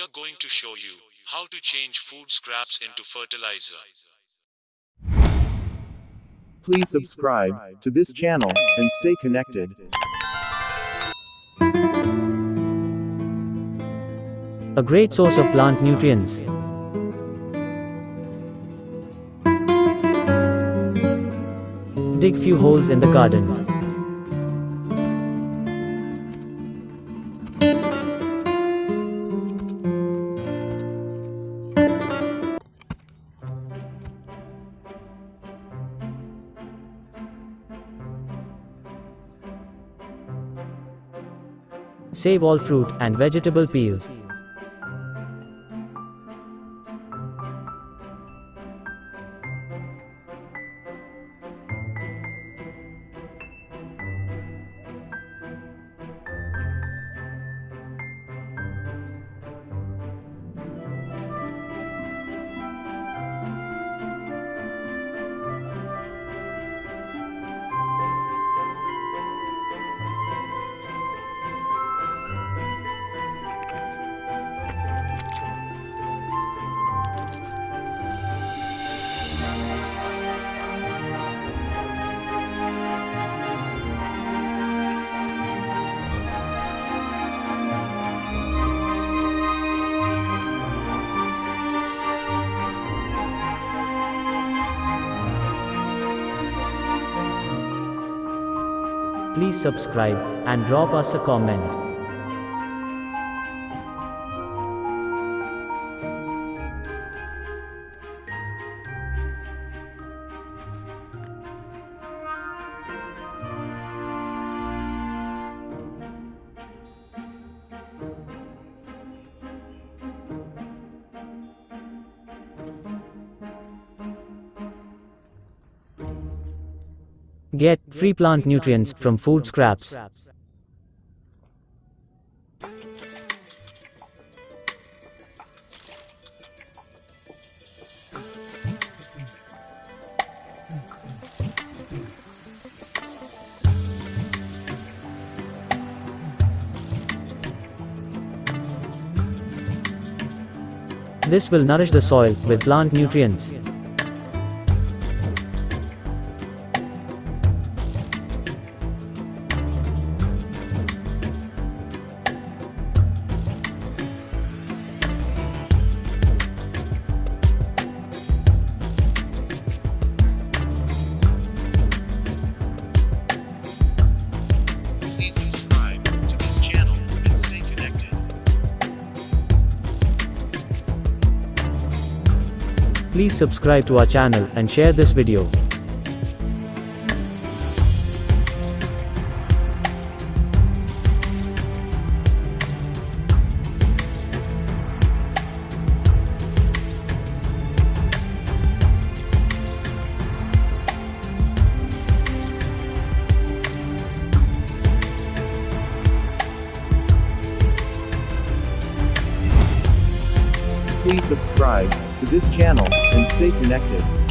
we are going to show you how to change food scraps into fertilizer. Please subscribe to this channel and stay connected. A great source of plant nutrients. Dig few holes in the garden. Save all fruit and vegetable peels. Please subscribe and drop us a comment. Get free plant nutrients from food scraps. This will nourish the soil with plant nutrients. Please subscribe to this channel and stay connected. Please subscribe to our channel and share this video. Please subscribe to this channel and stay connected.